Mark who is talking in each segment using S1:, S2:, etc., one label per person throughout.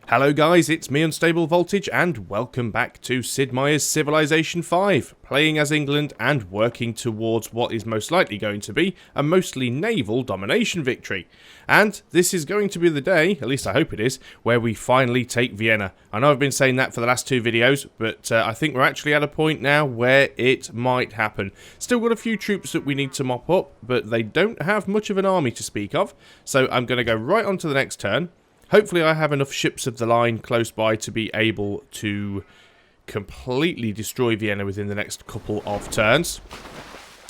S1: Hello guys, it's me Unstable Voltage and welcome back to Sid Meier's Civilization 5, playing as England and working towards what is most likely going to be a mostly naval domination victory. And this is going to be the day, at least I hope it is, where we finally take Vienna. I know I've been saying that for the last two videos, but I think we're actually at a point now where it might happen. Still got a few troops that we need to mop up, but they don't have much of an army to speak of, so I'm going to go right on to the next turn. Hopefully I have enough ships of the line close by to be able to completely destroy Vienna within the next couple of turns.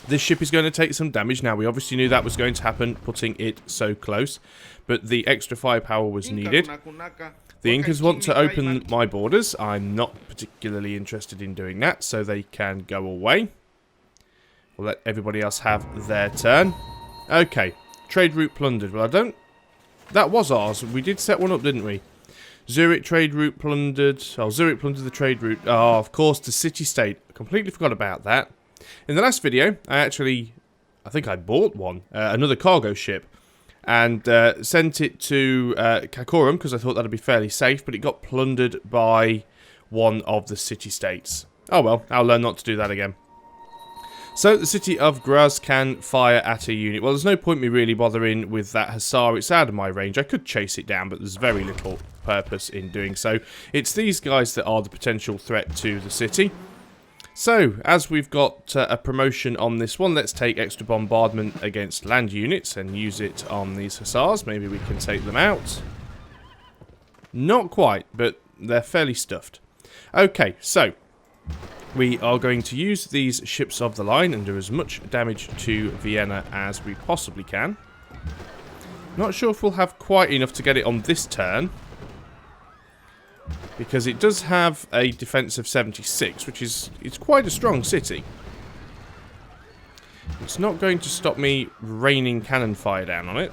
S1: This ship is going to take some damage. Now, we obviously knew that was going to happen, putting it so close, but the extra firepower was needed. The Incas want to open my borders. I'm not particularly interested in doing that, so they can go away. We'll let everybody else have their turn. Okay, trade route plundered. Well, I don't... That was ours. We did set one up, didn't we? Zurich trade route plundered. Oh, Zurich plundered the trade route. Oh, of course, the city-state. I completely forgot about that. In the last video, I think I bought one. Another cargo ship. And sent it to Cacorum, because I thought that would be fairly safe. But it got plundered by one of the city-states. Oh well, I'll learn not to do that again. So, the city of Graz can fire at a unit. Well, there's no point me really bothering with that Hussar. It's out of my range. I could chase it down, but there's very little purpose in doing so. It's these guys that are the potential threat to the city. So, as we've got a promotion on this one, let's take extra bombardment against land units and use it on these Hussars. Maybe we can take them out. Not quite, but they're fairly stuffed. Okay, so... we are going to use these ships of the line and do as much damage to Vienna as we possibly can. Not sure if we'll have quite enough to get it on this turn, because it does have a defense of 76, which is it's quite a strong city. It's not going to stop me raining cannon fire down on it.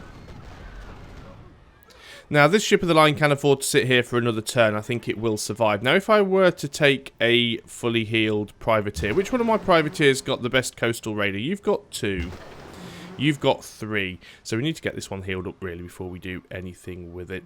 S1: Now, this ship of the line can afford to sit here for another turn. I think it will survive. Now, if I were to take a fully healed privateer, which one of my privateers got the best coastal raider? You've got 2. You've got 3. So we need to get this one healed up, really, before we do anything with it.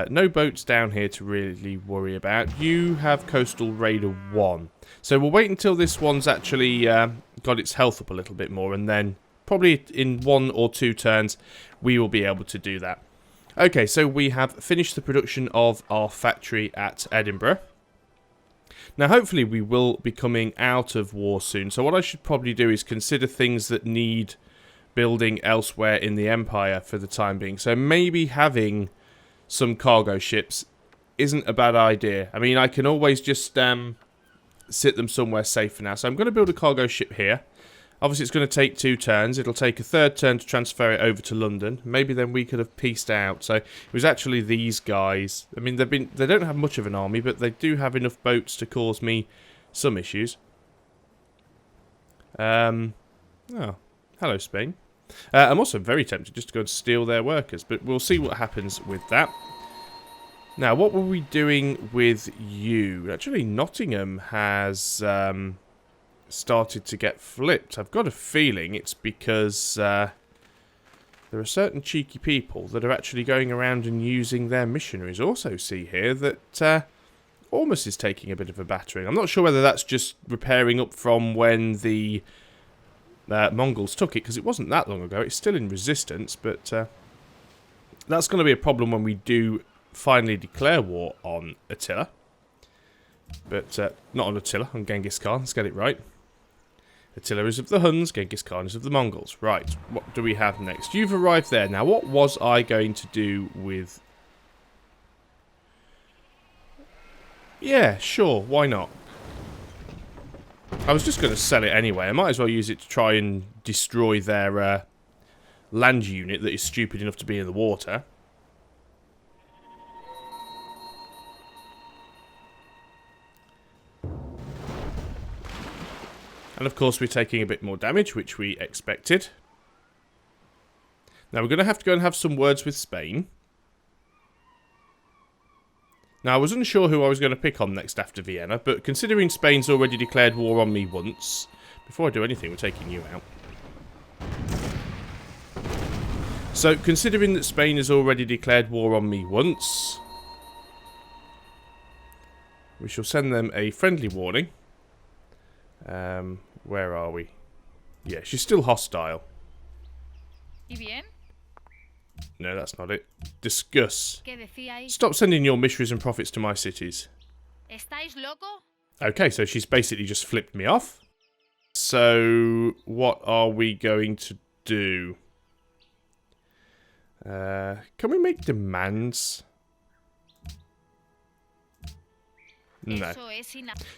S1: No boats down here to really worry about. You have coastal raider 1. So we'll wait until this one's actually got its health up a little bit more, and then probably in 1 or 2 turns, we will be able to do that. Okay, so we have finished the production of our factory at Edinburgh. Now, hopefully we will be coming out of war soon. So what I should probably do is consider things that need building elsewhere in the Empire for the time being. So maybe having some cargo ships isn't a bad idea. I mean, I can always just sit them somewhere safe for now. So I'm going to build a cargo ship here. Obviously, it's going to take 2 turns. It'll take a 3rd turn to transfer it over to London. Maybe then we could have pieced out. So it was actually these guys. I mean, they don't have much of an army, but they do have enough boats to cause me some issues. Oh, hello, Spain. I'm also very tempted just to go and steal their workers, but we'll see what happens with that. Now, what were we doing with you? Actually, Nottingham has... started to get flipped. I've got a feeling it's because there are certain cheeky people that are actually going around and using their missionaries. Also see here that Ormus is taking a bit of a battering. I'm not sure whether that's just repairing up from when the Mongols took it, because it wasn't that long ago. It's still in resistance, but that's going to be a problem when we do finally declare war on Attila. But not on Attila, on Genghis Khan. Let's get it right. Attila is of the Huns, Genghis Khan is of the Mongols. Right, what do we have next? You've arrived there. Now, what was I going to do with... yeah, sure, why not? I was just going to sell it anyway. I might as well use it to try and destroy their land unit that is stupid enough to be in the water. And of course we're taking a bit more damage, which we expected. Now we're going to have to go and have some words with Spain. Now I was unsure who I was going to pick on next after Vienna, but considering Spain's already declared war on me once, before I do anything we're taking you out. So considering that Spain has already declared war on me once, we shall send them a friendly warning. Where are we? Yeah, she's still hostile.
S2: ¿Y bien?
S1: No, that's not it. Discuss.
S2: ¿Qué decía ahí?
S1: Stop sending your missionaries and prophets to my cities.
S2: ¿Estáis loco?
S1: Okay, so she's basically just flipped me off. So, what are we going to do? Can we make demands? No.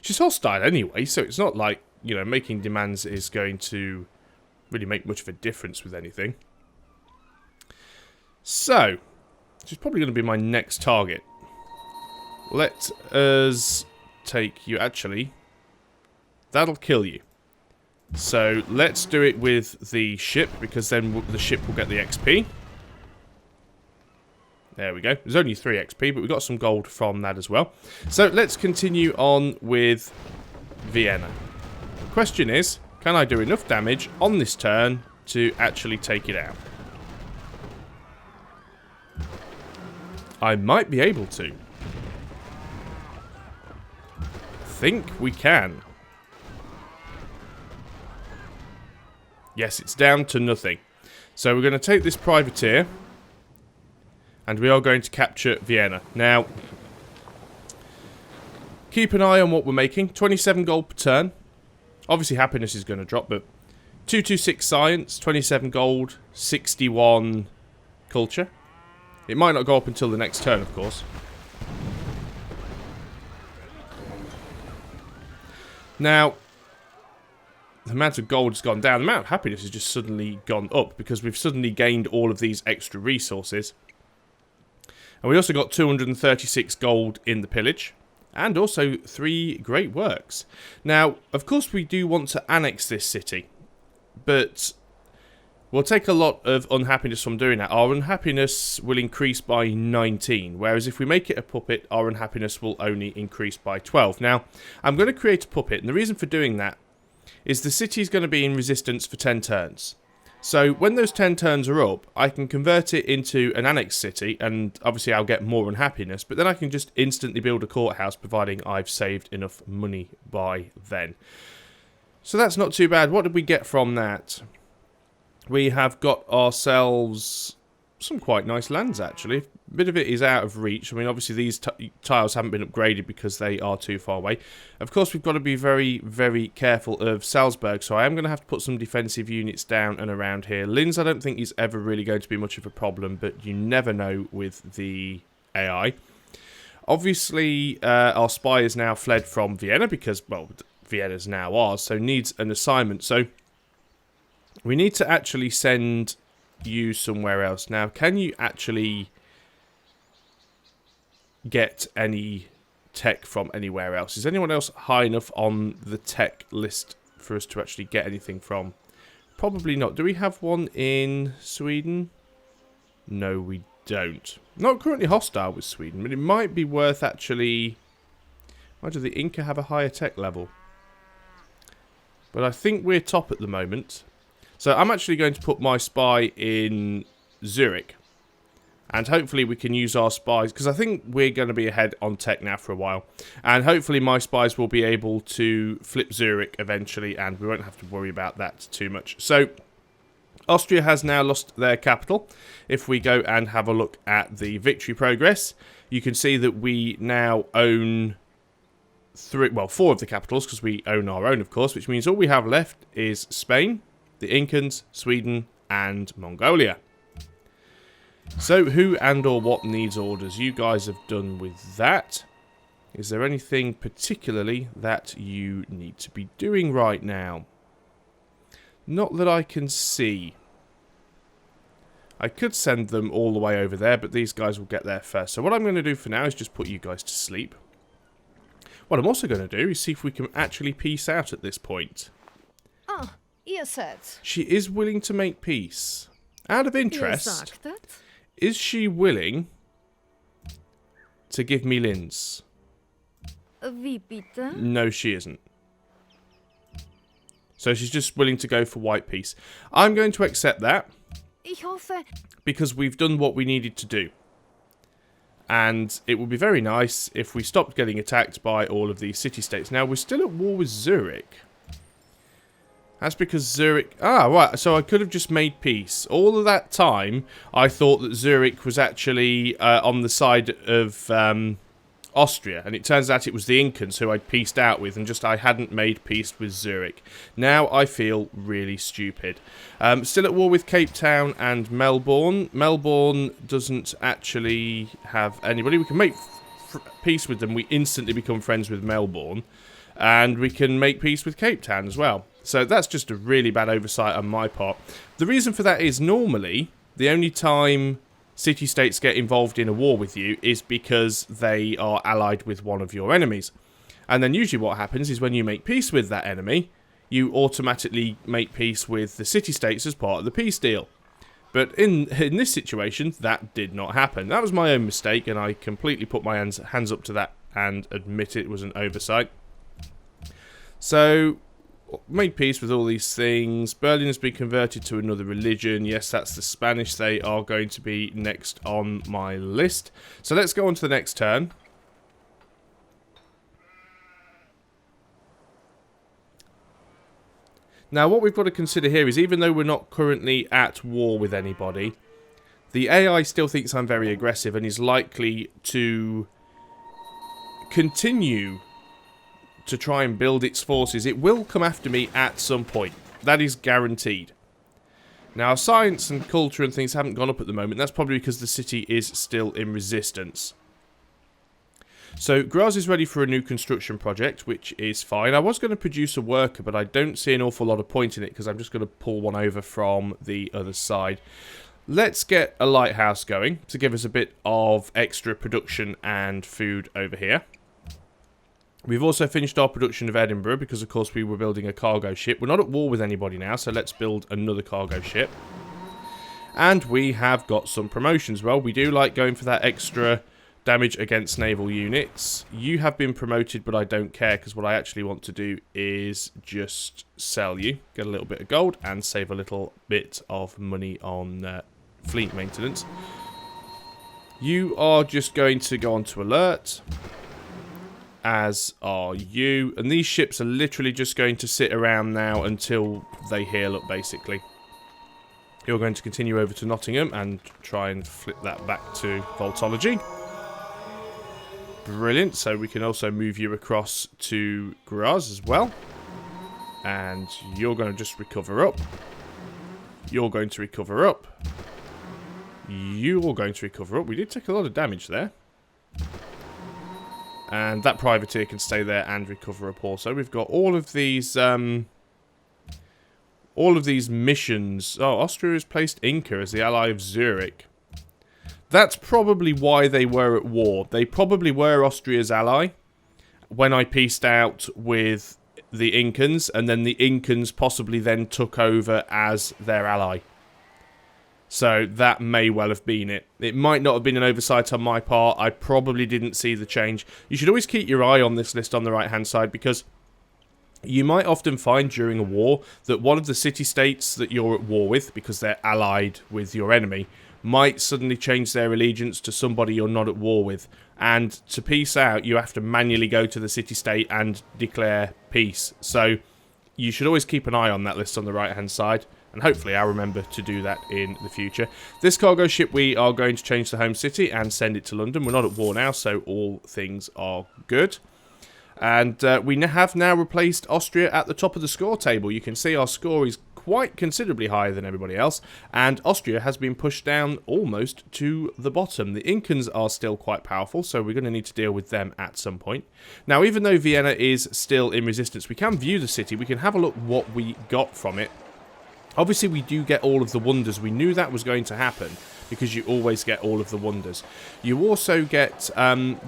S1: She's hostile anyway, so it's not like, you know, making demands is going to really make much of a difference with anything. So, she's probably going to be my next target. Let us take you. Actually, that'll kill you. So, let's do it with the ship, because then the ship will get the XP. There we go. There's only 3 XP, but we got some gold from that as well. So, let's continue on with Vienna. The question is, can I do enough damage on this turn to actually take it out? I might be able to. Think we can. Yes, it's down to nothing. So we're going to take this privateer. And we are going to capture Vienna. Now, keep an eye on what we're making. 27 gold per turn. Obviously, happiness is going to drop, but 226 science, 27 gold, 61 culture. It might not go up until the next turn, of course. Now, the amount of gold has gone down. The amount of happiness has just suddenly gone up because we've suddenly gained all of these extra resources. And we also got 236 gold in the pillage. And also 3 great works. Now, of course we do want to annex this city. But we'll take a lot of unhappiness from doing that. Our unhappiness will increase by 19. Whereas if we make it a puppet, our unhappiness will only increase by 12. Now, I'm going to create a puppet. And the reason for doing that is the city is going to be in resistance for 10 turns. So when those 10 turns are up, I can convert it into an annexed city, and obviously I'll get more unhappiness, but then I can just instantly build a courthouse, providing I've saved enough money by then. So that's not too bad. What did we get from that? We have got ourselves some quite nice lands, actually. A bit of it is out of reach. I mean, obviously these tiles haven't been upgraded because they are too far away. Of course, we've got to be very, very careful of Salzburg, so I am going to have to put some defensive units down and around here. Linz, I don't think is ever really going to be much of a problem, but you never know with the AI. Obviously, our spy has now fled from Vienna because, well, Vienna's now ours, so needs an assignment. So we need to actually send you somewhere else. Now, can you actually get any tech from anywhere else? Is anyone else high enough on the tech list for us to actually get anything from? Probably not. Do we have one in Sweden? No, we don't. Not currently hostile with Sweden, but it might be worth actually... Why do the Inca have a higher tech level? But I think we're top at the moment. So I'm actually going to put my spy in Zurich. And hopefully we can use our spies, because I think we're going to be ahead on tech now for a while. And hopefully my spies will be able to flip Zurich eventually, and we won't have to worry about that too much. So, Austria has now lost their capital. If we go and have a look at the victory progress, you can see that we now own 4 of the capitals, because we own our own, of course, which means all we have left is Spain, the Incans, Sweden, and Mongolia. So, who and or what needs orders? You guys have done with that. Is there anything particularly that you need to be doing right now? Not that I can see. I could send them all the way over there, but these guys will get there first. So what I'm going to do for now is just put you guys to sleep. What I'm also going to do is see if we can actually peace out at this point.
S3: Ah, ihr seid.
S1: She is willing to make peace. Out of interest... Is she willing to give me Linz?
S3: Wie bitte?
S1: No, she isn't. So she's just willing to go for white peace. I'm going to accept that.
S3: Ich hoffe...
S1: Because we've done what we needed to do. And it would be very nice if we stopped getting attacked by all of these city-states. Now, we're still at war with Zurich. That's because Zurich... Ah, right, so I could have just made peace. All of that time, I thought that Zurich was actually on the side of Austria. And it turns out it was the Incans who I'd peaced out with, and just I hadn't made peace with Zurich. Now I feel really stupid. Still at war with Cape Town and Melbourne. Melbourne doesn't actually have anybody. We can make peace with them. We instantly become friends with Melbourne. And we can make peace with Cape Town as well. So that's just a really bad oversight on my part. The reason for that is normally the only time city-states get involved in a war with you is because they are allied with one of your enemies. And then usually what happens is when you make peace with that enemy, you automatically make peace with the city-states as part of the peace deal. But in this situation, that did not happen. That was my own mistake, and I completely put my hands up to that and admit it was an oversight. So, made peace with all these things. Berlin has been converted to another religion. Yes, that's the Spanish. They are going to be next on my list. So let's go on to the next turn. Now, what we've got to consider here is even though we're not currently at war with anybody, the AI still thinks I'm very aggressive and is likely to continue to try and build its forces. It will come after me at some point. That is guaranteed. Now, science and culture and things haven't gone up at the moment. That's probably because the city is still in resistance. So, Graz is ready for a new construction project, which is fine. I was going to produce a worker, but I don't see an awful lot of point in it because I'm just going to pull one over from the other side. Let's get a lighthouse going to give us a bit of extra production and food over here. We've also finished our production of Edinburgh because, of course, we were building a cargo ship. We're not at war with anybody now, so let's build another cargo ship. And we have got some promotions. Well, we do like going for that extra damage against naval units. You have been promoted, but I don't care because what I actually want to do is just sell you, get a little bit of gold, and save a little bit of money on fleet maintenance. You are just going to go on to alert. As are you. And these ships are literally just going to sit around now until they heal up, basically. You're going to continue over to Nottingham and try and flip that back to Voltology. Brilliant. So we can also move you across to Graz as well. And you're going to just recover up. You're going to recover up. You're going to recover up. We did take a lot of damage there. And that privateer can stay there and recover up also. We've got all of these missions. Oh, Austria has placed Inca as the ally of Zurich. That's probably why they were at war. They probably were Austria's ally when I peaced out with the Incans, and then the Incans possibly then took over as their ally. So that may well have been it. It might not have been an oversight on my part. I probably didn't see the change. You should always keep your eye on this list on the right-hand side because you might often find during a war that one of the city-states that you're at war with, because they're allied with your enemy, might suddenly change their allegiance to somebody you're not at war with. And to peace out, you have to manually go to the city-state and declare peace. So you should always keep an eye on that list on the right-hand side. And hopefully I'll remember to do that in the future. This cargo ship, we are going to change to home city and send it to London. We're not at war now, so all things are good. And we have now replaced Austria at the top of the score table. You can see our score is quite considerably higher than everybody else. And Austria has been pushed down almost to the bottom. The Incans are still quite powerful, so we're going to need to deal with them at some point. Now, even though Vienna is still in resistance, we can view the city. We can have a look what we got from it. Obviously, we do get all of the wonders. We knew that was going to happen because you always get all of the wonders. You also get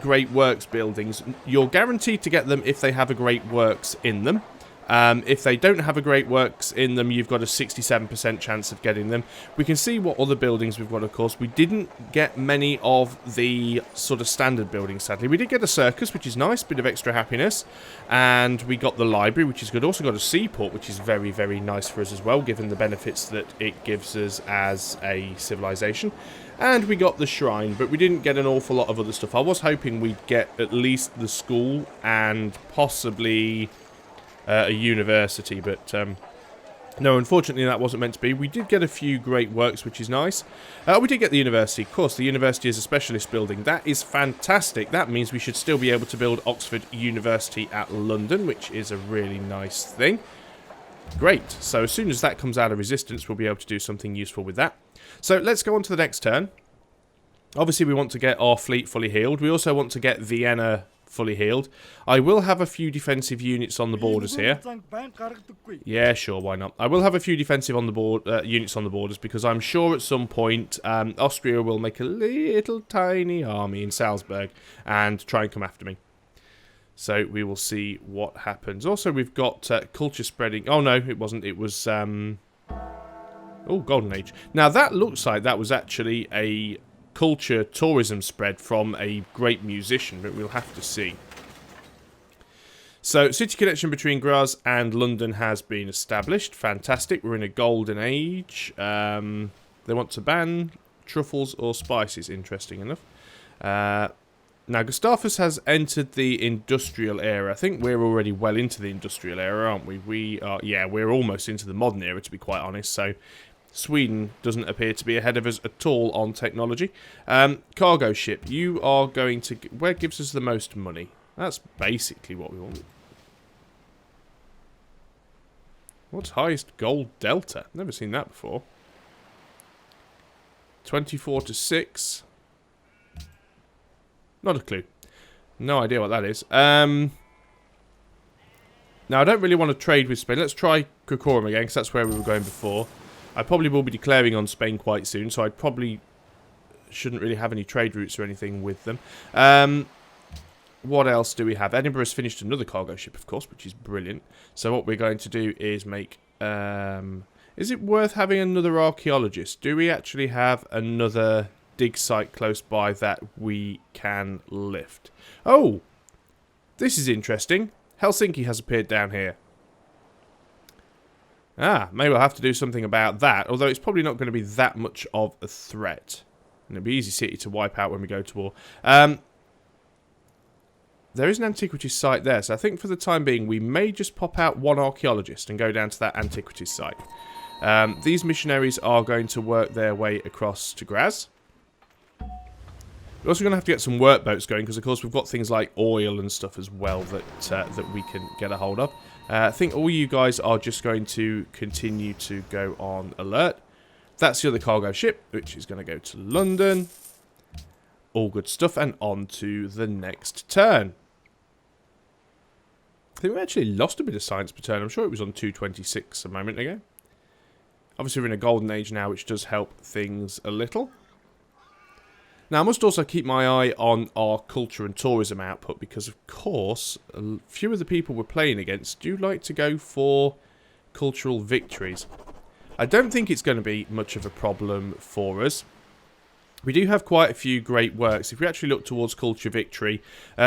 S1: great works buildings. You're guaranteed to get them if they have a great works in them. If they don't have a great works in them, you've got a 67% chance of getting them. We can see what other buildings we've got, of course. We didn't get many of the sort of standard buildings, sadly. We did get a circus, which is nice, bit of extra happiness. And we got the library, which is good. Also got a seaport, which is very, very nice for us as well, given the benefits that it gives us as a civilization. And we got the shrine, but we didn't get an awful lot of other stuff. I was hoping we'd get at least the school and possibly a university, but no, unfortunately that wasn't meant to be. We did get a few great works, which is nice. We did get the university. Of course, the university is a specialist building. That is fantastic. That means we should still be able to build Oxford University at London, which is a really nice thing. Great. So as soon as that comes out of resistance, we'll be able to do something useful with that. So let's go on to the next turn. Obviously, we want to get our fleet fully healed. We also want to get Vienna fully healed. I will have a few defensive units on the borders here. Yeah, sure, why not? I will have a few defensive on the units on the borders, because I'm sure at some point Austria will make a little tiny army in Salzburg and try and come after me. So we will see what happens. Also, we've got culture spreading. Oh no, it wasn't. It was oh, Golden Age. Now that looks like that was actually a culture tourism spread from a great musician, but we'll have to see. So city connection between Graz and London has been established. Fantastic. We're in a golden age. They want to ban truffles or spices, interesting enough. Now Gustavus has entered the industrial era. I think we're already well into the industrial era, aren't we? We are, yeah, we're almost into the modern era, to be quite honest. So Sweden doesn't appear to be ahead of us at all on technology. Cargo ship, you are going to... Where gives us the most money? That's basically what we want. What's highest gold delta? Never seen that before. 24 to 6. Not a clue. No idea what that is. Now, I don't really want to trade with Spain. Let's try Cocorum again, because that's where we were going before. I probably will be declaring on Spain quite soon, so I probably shouldn't really have any trade routes or anything with them. What else do we have? Edinburgh's finished another cargo ship, of course, which is brilliant. So what we're going to do is make... is it worth having another archaeologist? Do we actually have another dig site close by that we can lift? Oh! This is interesting. Helsinki has appeared down here. Ah, maybe I'll have to do something about that, although it's probably not going to be that much of a threat. And it'll be easy city to wipe out when we go to war. There is an antiquities site there, so I think for the time being we may just pop out one archaeologist and go down to that antiquities site. These missionaries are going to work their way across to Graz. We're also going to have to get some workboats going, because of course we've got things like oil and stuff as well that we can get a hold of. I think all you guys are just going to continue to go on alert. That's the other cargo ship, which is going to go to London. All good stuff, and on to the next turn. I think we actually lost a bit of science per turn. I'm sure it was on 226 a moment ago. Obviously we're in a golden age now, which does help things a little. Now, I must also keep my eye on our culture and tourism output, because, of course, a few of the people we're playing against do like to go for cultural victories. I don't think it's going to be much of a problem for us. We do have quite a few great works. If we actually look towards culture victory,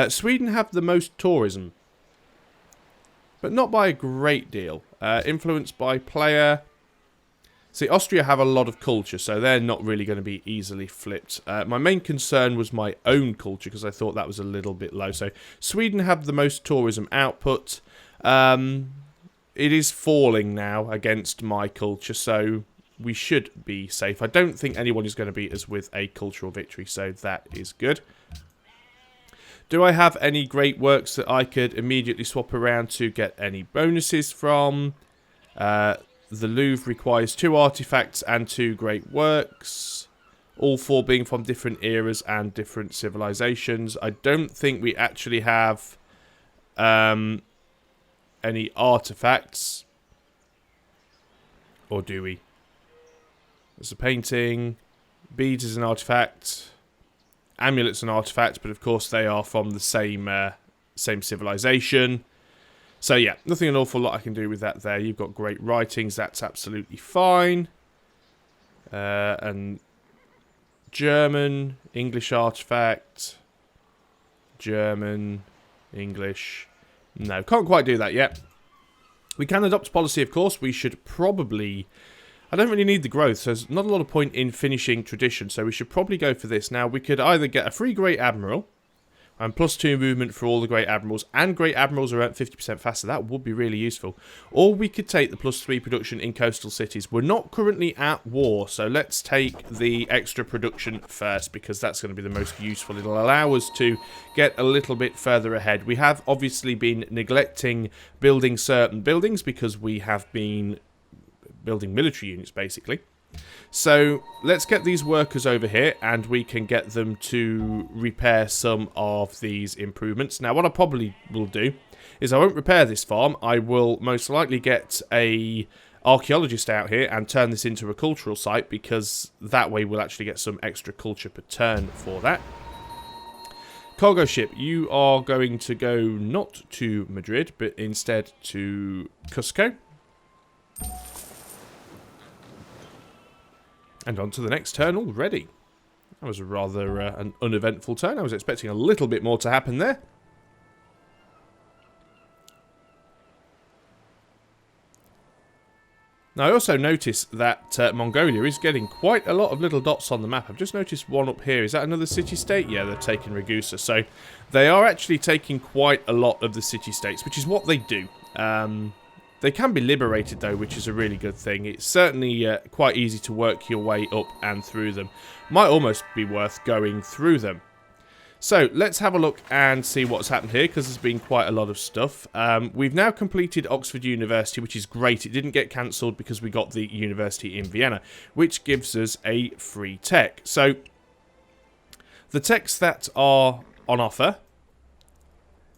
S1: Sweden have the most tourism, but not by a great deal. Influenced by player... See, Austria have a lot of culture, so they're not really going to be easily flipped. My main concern was my own culture, because I thought that was a little bit low. So, Sweden have the most tourism output. It is falling now against my culture, so we should be safe. I don't think anyone is going to beat us with a cultural victory, so that is good. Do I have any great works that I could immediately swap around to get any bonuses from? The Louvre requires 2 artifacts and 2 great works, all 4 being from different eras and different civilizations. I don't think we actually have any artifacts, or do we? There's a painting, beads is an artifact, amulet's an artifact, but of course they are from the same civilization. So yeah, nothing an awful lot I can do with that there. You've got great writings, that's absolutely fine. And German, English artifact, German, English. No, can't quite do that yet. We can adopt policy, of course. We should probably... I don't really need the growth, so there's not a lot of point in finishing tradition, so we should probably go for this. Now, we could either get a free Great Admiral, and +2 movement for all the Great Admirals, and Great Admirals are at 50% faster. That would be really useful. Or we could take the +3 production in coastal cities. We're not currently at war, so let's take the extra production first, because that's going to be the most useful. It'll allow us to get a little bit further ahead. We have obviously been neglecting building certain buildings, because we have been building military units, basically. So let's get these workers over here, and we can get them to repair some of these improvements. Now, what I probably will do is I won't repair this farm. I will most likely get a archaeologist out here and turn this into a cultural site, because that way we'll actually get some extra culture per turn for that. Cargo ship, you are going to go not to Madrid, but instead to Cusco. And on to the next turn already. That was a rather an uneventful turn. I was expecting a little bit more to happen there. Now, I also noticed that Mongolia is getting quite a lot of little dots on the map. I've just noticed one up here. Is that another city-state? Yeah, they're taking Ragusa. So they are actually taking quite a lot of the city-states, which is what they do. They can be liberated, though, which is a really good thing. It's certainly quite easy to work your way up and through them. Might almost be worth going through them. So, let's have a look and see what's happened here, because there's been quite a lot of stuff. We've now completed Oxford University, which is great. It didn't get cancelled because we got the university in Vienna, which gives us a free tech. So, the techs that are on offer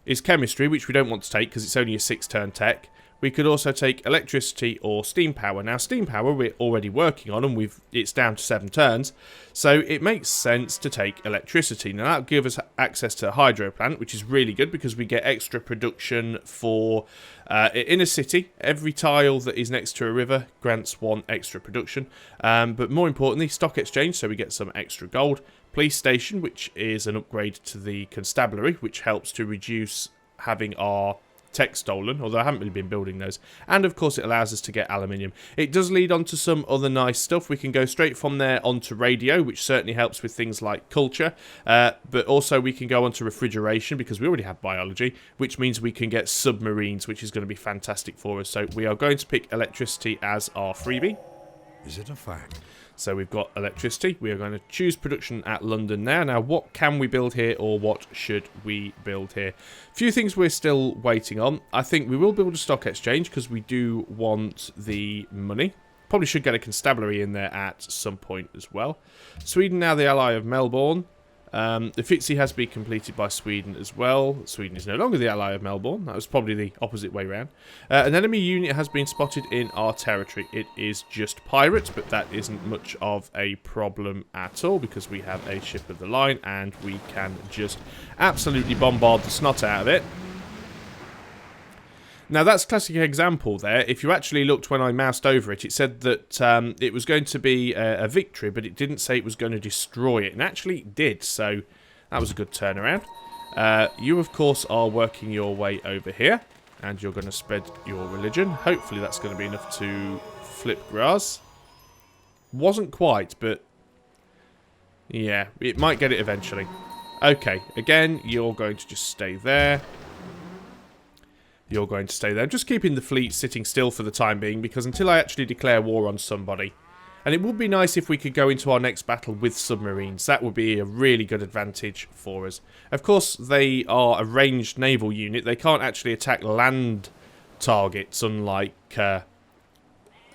S1: is chemistry, which we don't want to take because it's only a 6-turn tech. We could also take electricity or steam power. Now, steam power we're already working on, and it's down to 7 turns, so it makes sense to take electricity. Now, that'll give us access to a hydro plant, which is really good because we get extra production for in a city. Every tile that is next to a river grants 1 extra production, but more importantly, stock exchange, so we get some extra gold. Police station, which is an upgrade to the constabulary, which helps to reduce having our tech stolen, although I haven't really been building those. And of course it allows us to get aluminium. It does lead on to some other nice stuff. We can go straight from there onto radio, which certainly helps with things like culture, but also we can go onto refrigeration because we already have biology, which means we can get submarines, which is going to be fantastic for us. So we are going to pick electricity as our freebie.
S4: Is it a fact?
S1: So we've got electricity. We are going to choose production at London now. Now, what can we build here, or what should we build here? A few things we're still waiting on. I think we will build a stock exchange because we do want the money. Probably should get a constabulary in there at some point as well. Sweden now the ally of Melbourne. The Uffizi has been completed by Sweden as well. Sweden is no longer the ally of Melbourne. That was probably the opposite way round. An enemy unit has been spotted in our territory. It is just pirates, but that isn't much of a problem at all because we have a ship of the line and we can just absolutely bombard the snot out of it. Now, that's a classic example there. If you actually looked when I moused over it, it said that it was going to be a victory, but it didn't say it was going to destroy it. And actually it did, so that was a good turnaround. You, of course, are working your way over here, and you're going to spread your religion. Hopefully that's going to be enough to flip grass. Wasn't quite, but yeah, it might get it eventually. Okay, again, you're going to just stay there. You're going to stay there. I'm just keeping the fleet sitting still for the time being because until I actually declare war on somebody. And it would be nice if we could go into our next battle with submarines. That would be a really good advantage for us. Of course, they are a ranged naval unit. They can't actually attack land targets unlike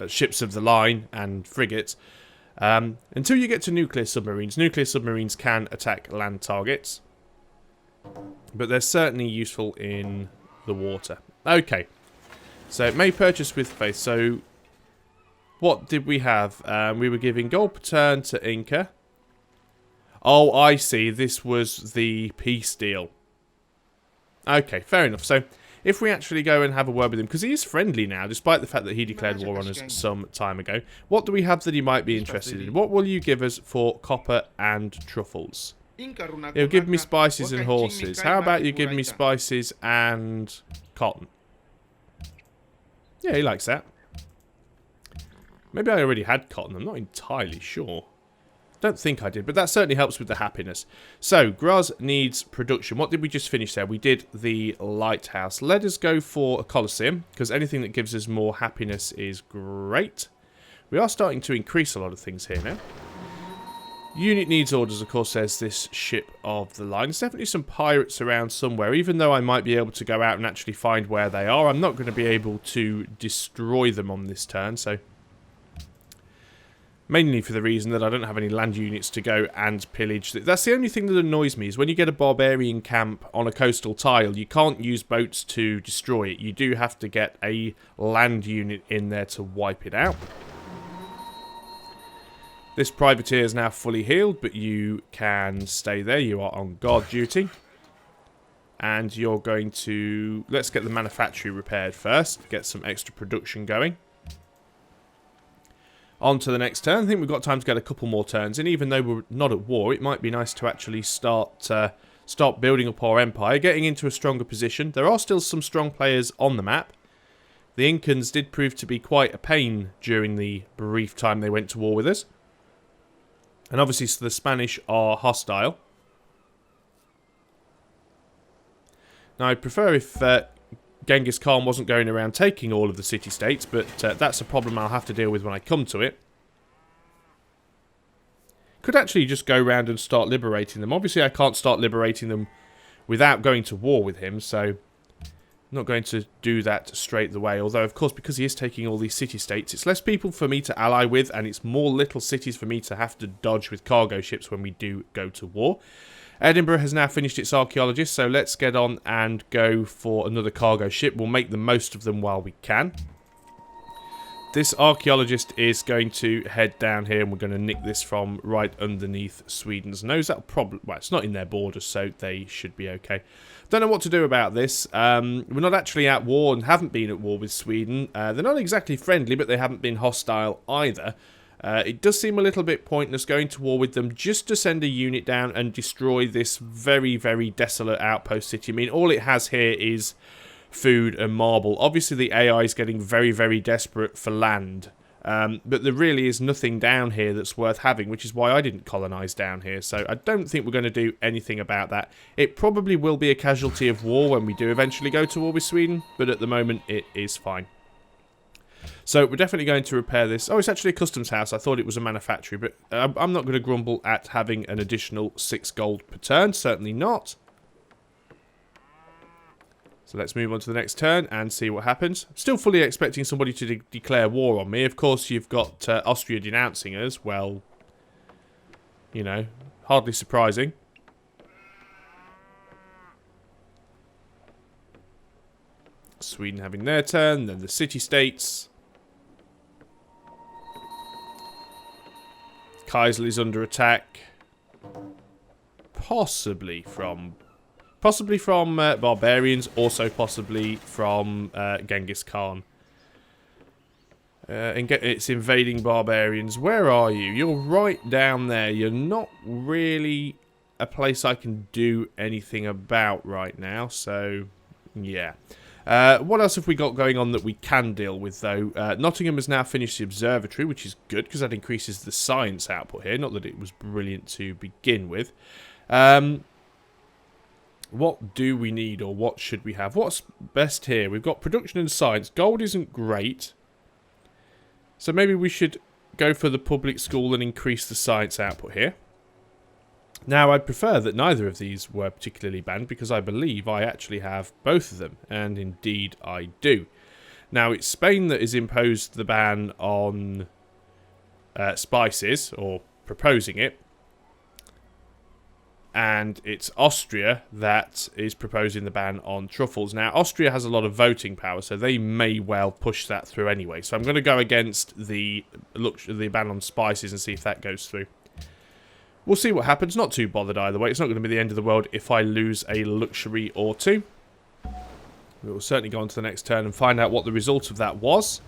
S1: ships of the line and frigates. Until you get to nuclear submarines can attack land targets. But they're certainly useful in the water. Okay, so it may purchase with faith. So what did we have? We were giving gold per turn to Inca. Oh, I see. This was the peace deal. Okay, fair enough. So if we actually go and have a word with him, because he is friendly now, despite the fact that he declared war on us some time ago. What do we have that he might be interested in? What will you give us for copper and truffles? He'll give me spices and horses. How about you give me spices and cotton? Yeah, he likes that. Maybe I already had cotton. I'm not entirely sure. Don't think I did, but that certainly helps with the happiness. So, Graz needs production. What did we just finish there? We did the lighthouse. Let us go for a Colosseum, because anything that gives us more happiness is great. We are starting to increase a lot of things here now. Unit needs orders, of course, there's this ship of the line. There's definitely some pirates around somewhere. Even though I might be able to go out and actually find where they are, I'm not going to be able to destroy them on this turn, so... Mainly for the reason that I don't have any land units to go and pillage. That's the only thing that annoys me, is when you get a barbarian camp on a coastal tile, you can't use boats to destroy it. You do have to get a land unit in there to wipe it out. This privateer is now fully healed, but you can stay there. You are on guard duty. And you're going to... Let's get the manufactory repaired first. Get some extra production going. On to the next turn. I think we've got time to get a couple more turns in. Even though we're not at war, it might be nice to actually start building up our empire, getting into a stronger position. There are still some strong players on the map. The Incans did prove to be quite a pain during the brief time they went to war with us. And obviously so the Spanish are hostile. Now I'd prefer if Genghis Khan wasn't going around taking all of the city-states, but that's a problem I'll have to deal with when I come to it. Could actually just go around and start liberating them. Obviously I can't start liberating them without going to war with him, so I'm not going to do that straight away. Although, of course, because he is taking all these city-states, it's less people for me to ally with, and it's more little cities for me to have to dodge with cargo ships when we do go to war. Edinburgh has now finished its archaeologists, so let's get on and go for another cargo ship. We'll make the most of them while we can. This archaeologist is going to head down here, and we're going to nick this from right underneath Sweden's nose. That'll probably... Well, it's not in their borders, so they should be okay. Don't know what to do about this. We're not actually at war and haven't been at war with Sweden. They're not exactly friendly, but they haven't been hostile either. It does seem a little bit pointless going to war with them just to send a unit down and destroy this very, very desolate outpost city. I mean, all it has here is food and marble. Obviously, the AI is getting very, very desperate for land. But there really is nothing down here that's worth having, which is why I didn't colonise down here. So I don't think we're going to do anything about that. It probably will be a casualty of war when we do eventually go to war with Sweden, but at the moment it is fine. So we're definitely going to repair this. Oh, it's actually a customs house. I thought it was a manufactory, but I'm not going to grumble at having an additional 6 gold per turn. Certainly not. So let's move on to the next turn and see what happens. Still fully expecting somebody to declare war on me. Of course, you've got Austria denouncing us. Well, you know, hardly surprising. Sweden having their turn, then the city-states. Kaisel is under attack. Possibly from barbarians, also possibly from Genghis Khan. It's invading barbarians. Where are you? You're right down there. You're not really a place I can do anything about right now, so yeah. What else have we got going on that we can deal with, though? Nottingham has now finished the observatory, which is good, because that increases the science output here. Not that it was brilliant to begin with. What do we need, or what should we have? What's best here? We've got production and science. Gold isn't great. So maybe we should go for the public school and increase the science output here. Now, I'd prefer that neither of these were particularly banned, because I believe I actually have both of them, and indeed I do. Now, it's Spain that has imposed the ban on spices, or proposing it, and it's Austria that is proposing the ban on truffles. Now, Austria has a lot of voting power, so they may well push that through anyway. So I'm going to go against the ban on spices and see if that goes through. We'll see what happens. Not too bothered either way. It's not going to be the end of the world if I lose a luxury or two. We will certainly go on to the next turn and find out what the result of that was.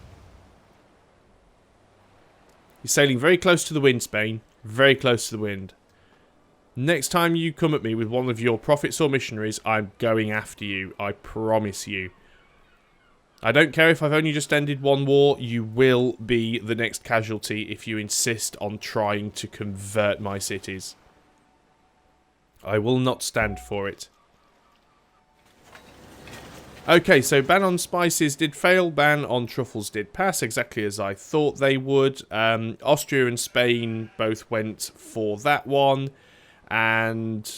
S1: You're sailing very close to the wind, Spain. Very close to the wind. Next time you come at me with one of your prophets or missionaries, I'm going after you. I promise you. I don't care if I've only just ended one war. You will be the next casualty if you insist on trying to convert my cities. I will not stand for it. Okay, so ban on spices did fail. Ban on truffles did pass, exactly as I thought they would. Austria and Spain both went for that one. And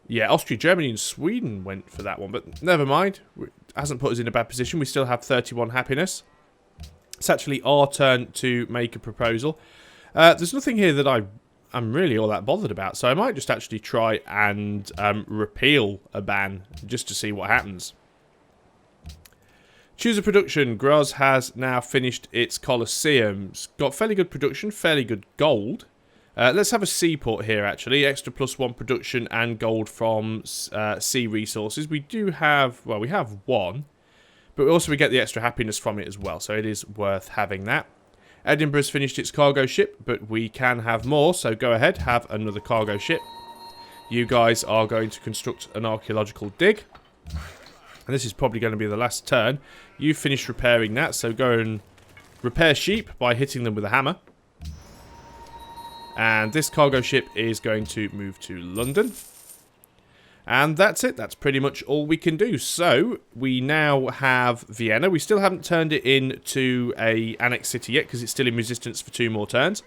S1: yeah, Austria, Germany and Sweden went for that one. But never mind. It hasn't put us in a bad position. We still have 31 happiness. It's actually our turn to make a proposal. There's nothing here that I'm really all that bothered about. So I might just actually try and repeal a ban just to see what happens. Choose a production. Graz has now finished its Colosseum. It's got fairly good production, fairly good gold. Let's have a seaport here, actually. Extra +1 production and gold from sea resources. We do have, well, we have one. But also we get the extra happiness from it as well. So it is worth having that. Edinburgh's finished its cargo ship, but we can have more. So go ahead, have another cargo ship. You guys are going to construct an archaeological dig. And this is probably going to be the last turn. You finished repairing that, so go and repair sheep by hitting them with a hammer. And this cargo ship is going to move to London. And that's it. That's pretty much all we can do. So, we now have Vienna. We still haven't turned it into a annexed city yet, because it's still in resistance for 2 more turns.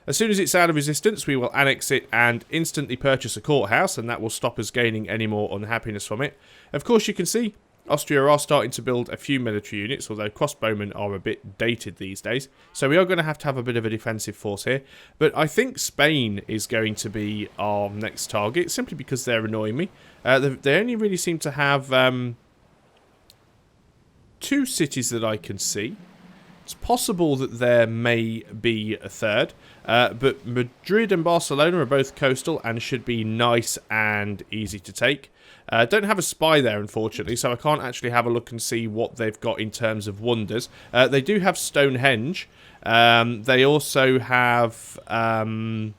S1: As soon as it's out of resistance, we will annex it and instantly purchase a courthouse, and that will stop us gaining any more unhappiness from it. Of course, you can see Austria are starting to build a few military units, although crossbowmen are a bit dated these days. So we are going to have a bit of a defensive force here. But I think Spain is going to be our next target, simply because they're annoying me. They only really seem to have 2 cities that I can see. It's possible that there may be a third. But Madrid and Barcelona are both coastal and should be nice and easy to take. Don't have a spy there, unfortunately, so I can't actually have a look and see what they've got in terms of wonders. They do have Stonehenge. They also have... can't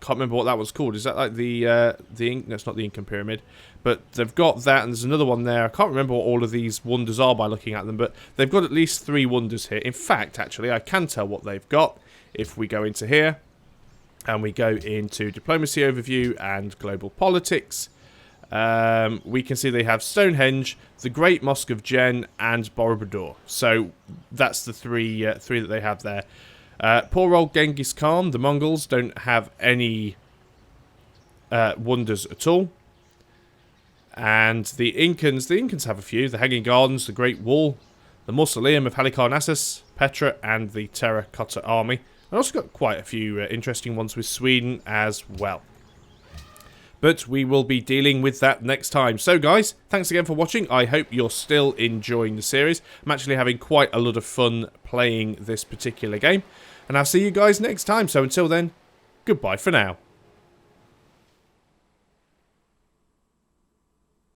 S1: remember what that was called. Is that like the no, it's not the Incan Pyramid. But they've got that, and there's another one there. I can't remember what all of these wonders are by looking at them, but they've got at least 3 wonders here. In fact, actually, I can tell what they've got if we go into here. And we go into Diplomacy Overview and Global Politics. We can see they have Stonehenge, the Great Mosque of Jen, and Borobudur. So that's the three that they have there. Poor old Genghis Khan, the Mongols, don't have any wonders at all. And the Incans have a few. The Hanging Gardens, the Great Wall, the Mausoleum of Halicarnassus, Petra, and the Terracotta Army. I've also got quite a few interesting ones with Sweden as well. But we will be dealing with that next time. So guys, thanks again for watching. I hope you're still enjoying the series. I'm actually having quite a lot of fun playing this particular game. And I'll see you guys next time. So until then, goodbye for now.